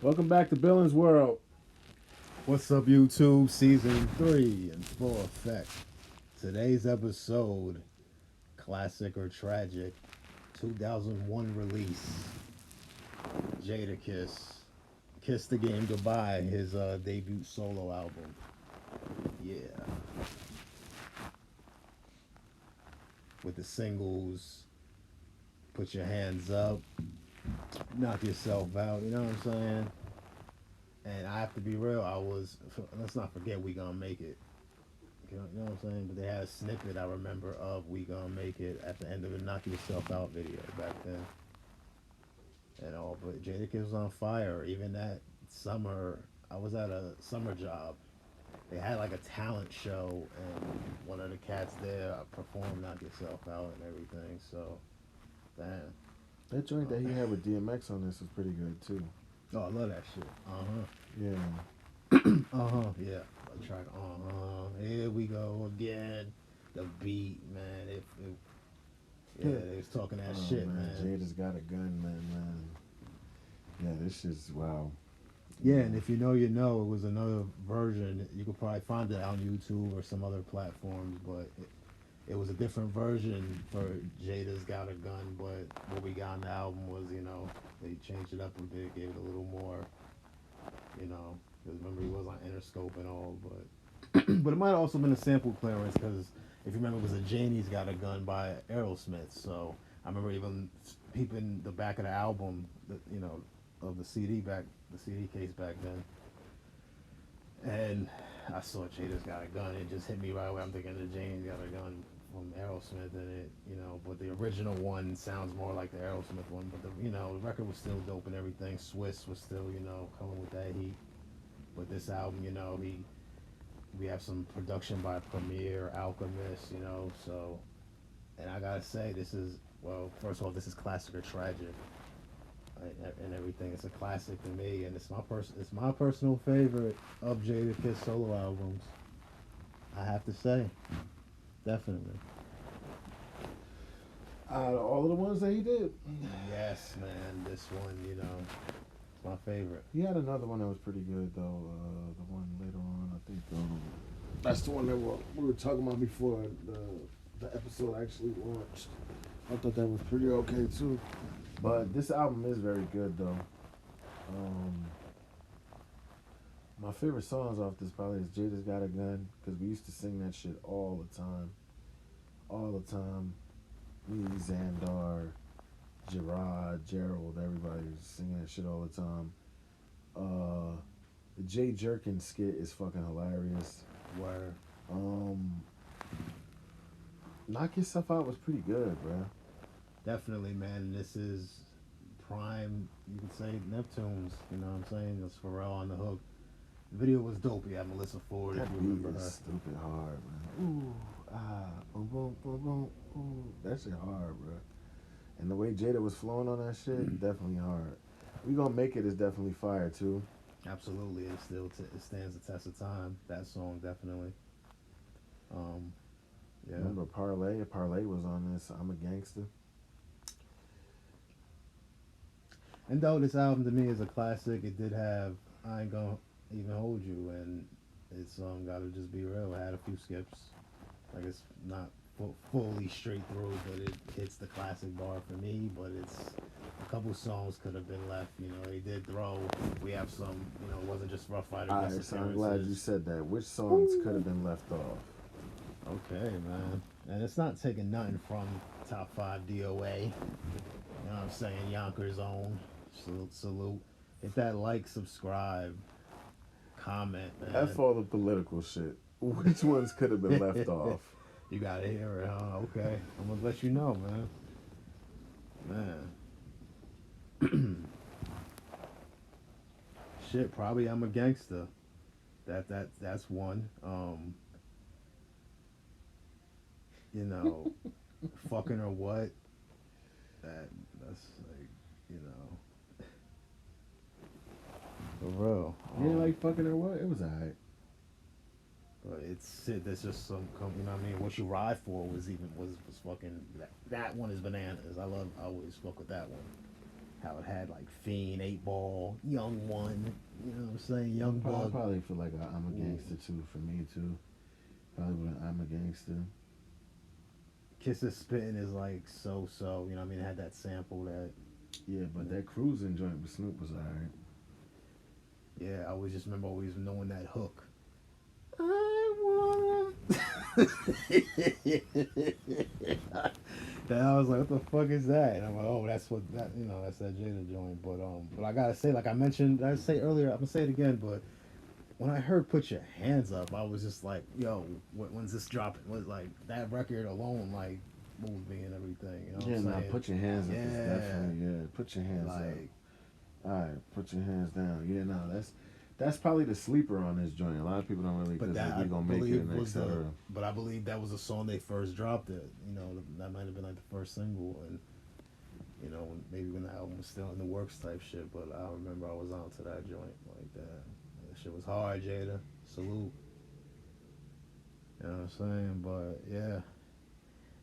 Welcome back to Billins World. What's up, YouTube? Season 3 in full effect. Today's episode, classic or tragic, 2001 release, Jadakiss, Kiss the Game Goodbye, his debut solo album. Yeah. With the singles, Put Your Hands Up, Knock Yourself Out, you know what I'm saying? And I have to be real, let's not forget We Gonna Make It. You know what I'm saying? But they had a snippet I remember of We Gonna Make It at the end of the Knock Yourself Out video back then. And all, but Jadakiss was on fire. Even that summer, I was at a summer job. They had like a talent show, and one of the cats there performed Knock Yourself Out and everything. So, damn. That joint that he had with DMX on this was pretty good too. Oh, I love that shit. Yeah. Yeah. I tried. Here we go again. The beat, man. They was talking that shit, man. Jada's got a gun, man. Yeah, this is wow. Yeah, and if you know, you know. It was another version. You could probably find it on YouTube or some other platforms, but it was a different version for Jada's Got a Gun. But what we got on the album was, they changed it up a bit, gave it a little more, because remember he was on Interscope and all, but but it might have also been a sample clearance because if you remember, it was a Janie's Got a Gun by Aerosmith. So I remember even peeping the back of the album, of the CD case back then, and I saw Jada's Got a Gun. It just hit me right away. I'm thinking the Janie's Got a Gun from Aerosmith, and but the original one sounds more like the Aerosmith one. But the record was still dope and everything. Swiss was still coming with that heat. But this album, we have some production by Premier, Alchemist, so, and I gotta say, first of all, this is classic or tragic, and everything. It's a classic to me, and it's my personal favorite of Jadakiss solo albums. I have to say, definitely. Out of all of the ones that he did, Yes, man, this one, it's my favorite. he had another one that was pretty good though. The one later on, I think. That's the one that we were talking about before the episode actually launched. I thought that was pretty okay too. But this album is very good though. My favorite songs off this probably is Jada's Got a Gun, because we used to sing that shit all the time. All the time. Me, Xandar, Gerald, everybody was singing that shit all the time. The Jay Jerkin skit is fucking hilarious. Where Knock Yourself Out was pretty good, bro. definitely, man, this is prime, you could say, Neptunes, you know what I'm saying? It's Pharrell on the hook. The video was dope. You had Melissa Ford, That if you beat remember her. is stupid hard, man. Ooh, boom, boom, boom, boom, ooh. That shit hard, bro. And the way Jada was flowing on that shit, definitely hard. We Gonna Make It is definitely fire, too. Absolutely, it still it stands the test of time. That song definitely. Yeah. Remember Parlay? Parlay was on this. I'm a Gangster. And though this album to me is a classic, it did have I Ain't Gonna Even Hold You, and it's Gotta Just Be Real. It had a few skips. Like it's not fully straight through, but it hits the classic bar for me. But it's a couple songs could have been left. They did throw. We have some. It wasn't just Rough Rider. Alright, so I'm glad you said that. Which songs could have been left off? Okay, man. And it's not taking nothing from top 5 DOA. You know what I'm saying? Yonkers own. Salute. Hit that like, subscribe, comment, man. F all the political shit. Which ones could have been left off? You gotta hear it, huh? Okay. I'm gonna let you know, man. Shit, probably I'm a Gangster. That's one. Fucking or what? That's like, for real. You ain't like fucking or what? It was alright. But there's just some, what I mean? What You Ride For was fucking, that one is bananas. I always fuck with that one. how it had like Fiend, 8 Ball, Young One. You know what I'm saying? Young Probably, Bug. probably feel like I'm a gangster too. For me too. Probably with I'm a gangster. Kiss's spitting is like so. You know what I mean? It had that sample that. Yeah, but that cruising joint with Snoop was alright. Yeah, I always just remember always knowing that hook. I wanna. Then I was like, what the fuck is that? And I'm like, oh, that's what that, you know, that's that Jada joint. But I gotta say, like I mentioned, I say earlier, I'm gonna say it again, but when I heard "Put Your Hands Up," I was just like, yo, when's this dropping? Was like that record alone, like moved me and everything. You know what Yeah, I'm now saying? put your hands up. Yeah. Is definitely put your hands up. Like, All right, put your hands down. Yeah, no, that's probably the sleeper on this joint. A lot of people don't really but because that we I gonna make it believe and was the, etc. but I believe that was the song they first dropped. It, you know, that might have been like the first single, and you know, maybe when the album was still in the works type shit. But I remember I was on to that joint like that. That shit was hard, Jada. Salute. You know what I'm saying? But yeah,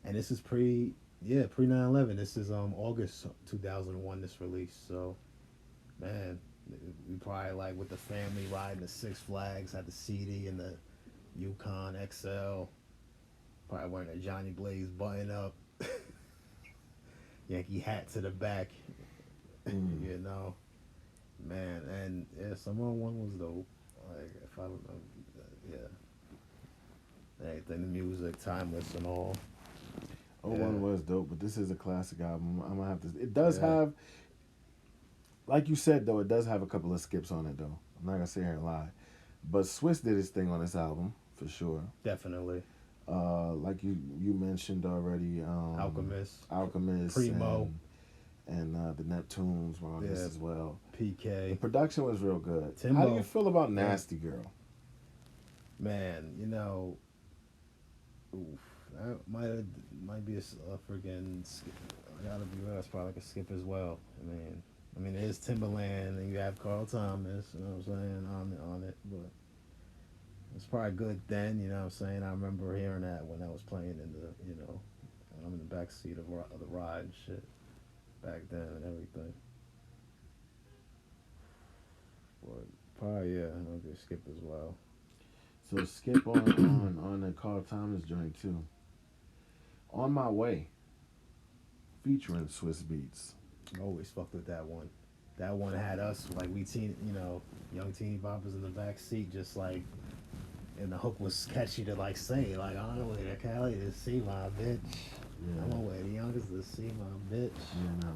and this is pre 9/11. This is August 2001. This release. So man, we probably like with the family riding the Six Flags, had the CD and the Yukon XL. Probably wearing a Johnny Blaze button up, Yankee hat to the back. You know, man, and yeah, Summer One was dope. Like if I remember, yeah, everything, the music, timeless and all. Oh, Yeah. one was dope, but this is a classic album. I'm gonna have to. It does Yeah. have, like you said though, it does have a couple of skips on it though. I'm not gonna sit here and lie, but Swiss did his thing on this album for sure. Definitely. Like you mentioned already, Alchemist, Primo, and the Neptunes were on this Yeah. as well. The PK. production was real good. Timbo. How do you feel about Nasty Girl? Man, you know, oof, that might be a freaking skip. I gotta be real. That's probably like a skip as well. I mean, it is Timberland, and you have Carl Thomas. You know what I'm saying on it, but it's probably good then. You know what I'm saying? I remember hearing that when I was playing in the, you know, when I'm in the back seat of the ride and shit back then and everything. But probably I'll be a skip as well. So skip on the Carl Thomas joint too. On My Way, featuring Swiss Beats. I always fucked with that one. That one had us like young teeny boppers in the back seat, just like, and the hook was sketchy to like say like, on the way to Cali to see my bitch. Yeah. I'm on the way to Yonkers to see my bitch. Yeah, no,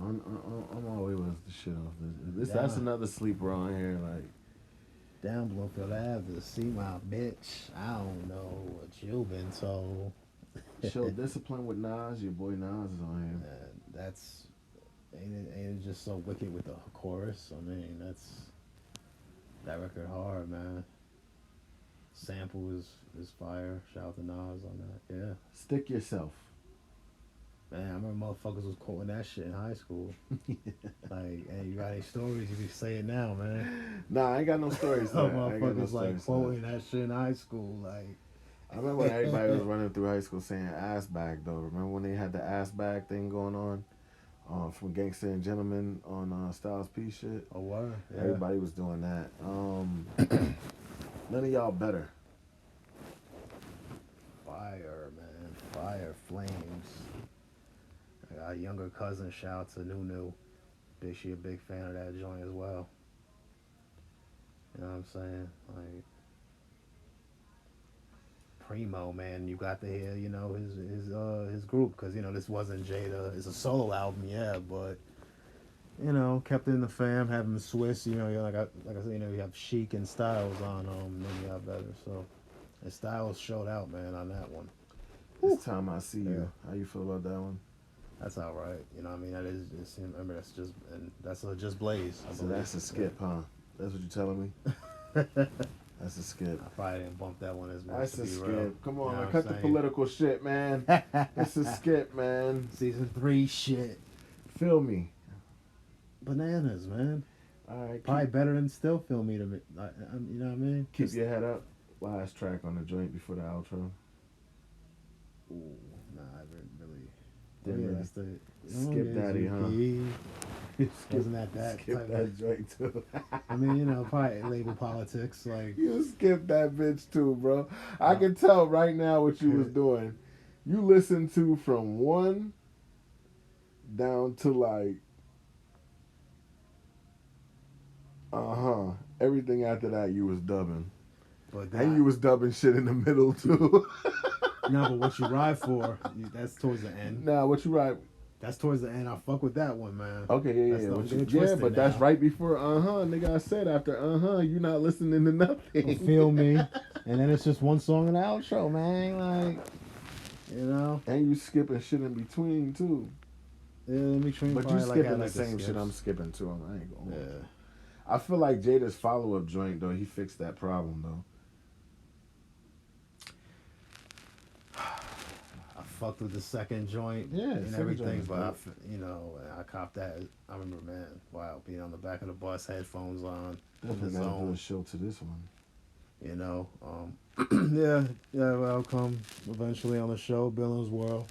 on My Way was the shit off this. That's another sleeper on here. Like, Down Bloomfield Ave to see my bitch. I don't know what you've been told. Show Discipline with Nas. Your boy Nas is on here. That's ain't it just so wicked with the chorus? I mean, that record hard, man. Sample is fire. Shout out to Nas on that. Yeah. Stick Yourself. Man, I remember motherfuckers was quoting that shit in high school. Like, hey, you got any stories? You can say it now, man. Nah, I ain't got no stories. Some motherfuckers like quoting that shit in high school. Like, I remember when everybody was running through high school saying ass bag though. Remember when they had the ass bag thing going on? From Gangsta and Gentleman on Styles P shit. oh, what? Yeah. Everybody was doing that. None of y'all better. Fire, man. Fire, flames. I got a younger cousin, shout out to Nunu. She a big fan of that joint as well. You know what I'm saying? Like, Primo, man, you got to hear, you know, his group, because, you know, this wasn't Jada. It's a solo album, yeah, but, you know, kept it in the fam, having Swiss, you know, like I said, you know, you have Chic and Styles on Maybe Y'all Better, so, and Styles showed out, man, on that one. This Time I See You. Yeah. How you feel about that one? That's all right, you know what I mean? That is just, remember, that's Just Blaze. So that's a skip, huh? That's what you're telling me? That's a skip. I probably didn't bump that one as much. That's to a be skip. real. Come on, You know what cut I'm the saying? political shit, man. That's a skip, man. Season 3 shit. Feel Me. Bananas, man. All right. Probably better than Still Feel Me to me. You know what I mean? Keep your head up. Last track on the joint before the outro. Ooh, nah, I really. Didn't really that's the skip Daddy, huh? Wasn't that skip type that of? joint too. I mean, you know, probably label politics. Like, You skip that bitch too, bro. I can tell right now what you was doing. You listened to from 1 down to like everything after that you was dubbing. but And you was dubbing shit in the middle too. no, but what you ride for? That's towards the end. Nah, what you right? That's towards the end. I fuck with that one, man. Okay, yeah, That's yeah. not What you, good yeah, twisted but that's now. right before nigga. I said after you not listening to nothing. Feel me? And then it's just one song in the outro, man. Like, you know. And you skipping shit in between too. Yeah, in between. But you Like, skipping the same shit I'm skipping too. I ain't going. Yeah. I feel like Jada's follow-up joint though. He fixed that problem though. I fucked with the second joint, Yeah, and second everything, joint is but dope. I copped that. I remember, man, wow, being on the back of the bus, headphones on, in Definitely the gotta do a zone. show to this one. You know, yeah. Welcome eventually on the show, Billins World.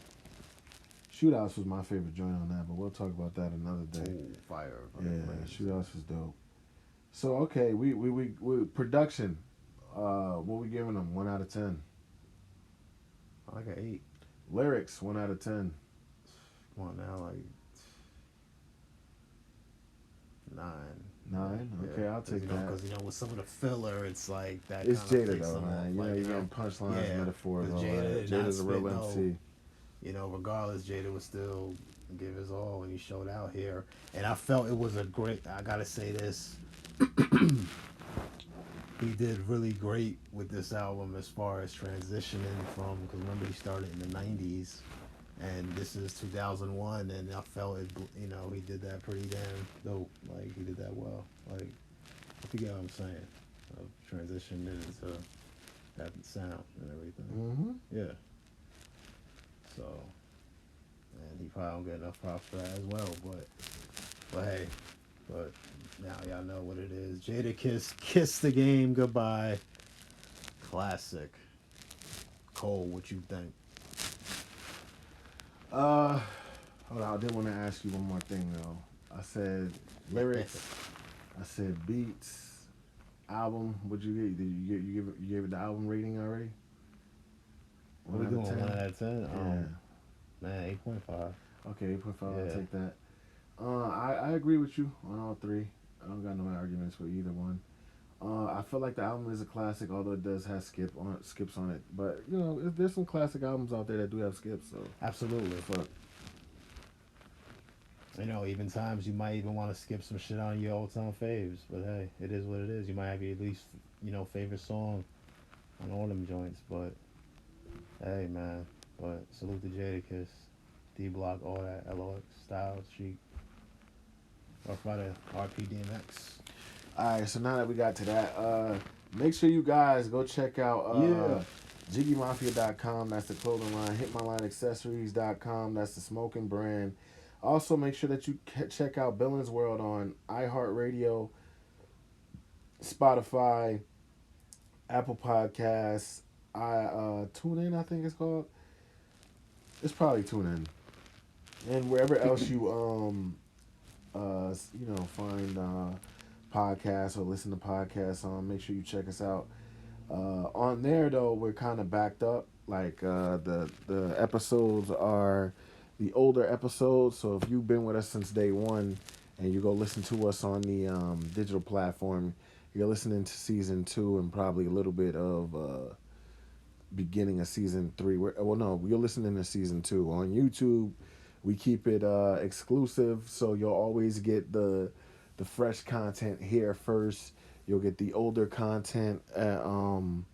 Shootouts was my favorite joint on that, but we'll talk about that another day. Ooh, fire! Yeah, Shootouts was dope. So okay, we production. What we giving them? 1 out of 10. I like an 8. Lyrics 1 out of 10. Come on now, like 9. 9. Okay, Yeah, I'll take that. Because with some of the filler, it's like that. It's kinda Jada takes though, them man. off, You know, like, you getting punchlines, yeah, metaphors, but all Jada that. did not Jada's a real spit MC. Regardless, Jada would still give his all, and he showed out here. And I felt it was a great. I gotta say this. He did really great with this album as far as transitioning from, because remember he started in the 90s and this is 2001, and I felt it, he did that pretty damn dope. Like, he did that well. Like, you get what I'm saying, of transitioning into that sound and everything. Mm-hmm. Yeah. So, and he probably don't get enough props for that as well, but hey, but now y'all know what it is. Jadakiss, Kiss the Game Goodbye. Classic. Cole, what you think? Hold on, I did want to ask you one more thing though. I said lyrics, I said beats, album. What'd you get? Did you gave it the album rating already? What we doing? 1 out of 10? Yeah. Man, 8.5. Okay, 8.5. Yeah. I'll take that. I agree with you on all 3. I don't got no arguments with either one. I feel like the album is a classic, although it does have skips on it. But there's some classic albums out there that do have skips. So Absolutely. fuck. Even times you might even want to skip some shit on your old time faves. But hey, it is what it is. You might have your at least favorite song on all them joints. But hey, man. But salute to Jadakiss, D Block, all that, LOX, Styles, Chic, Rough Rider, RPDMX. Alright, so now that we got to that, make sure you guys go check out JiggyMafia.com. That's the clothing line. HitMyLineAccessories.com. That's the smoking brand. Also, make sure that you check out Billins World on iHeartRadio, Spotify, Apple Podcasts, TuneIn, I think it's called. It's probably TuneIn. And wherever else you find podcasts or listen to podcasts on, make sure you check us out. On there though, we're kind of backed up. Like the episodes are the older episodes. So if you've been with us since day one and you go listen to us on the digital platform, you're listening to season 2 and probably a little bit of beginning of season 3. You're listening to season 2 on YouTube. We keep it exclusive, so you'll always get the fresh content here first. You'll get the older content on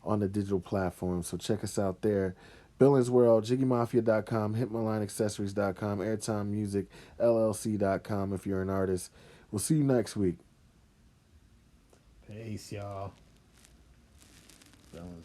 the digital platform. So check us out there. Billins World, JiggyMafia.com, HitMyLineAccessories.com, AirTimeMusicLLC.com if you're an artist. We'll see you next week. Peace, y'all. Billins.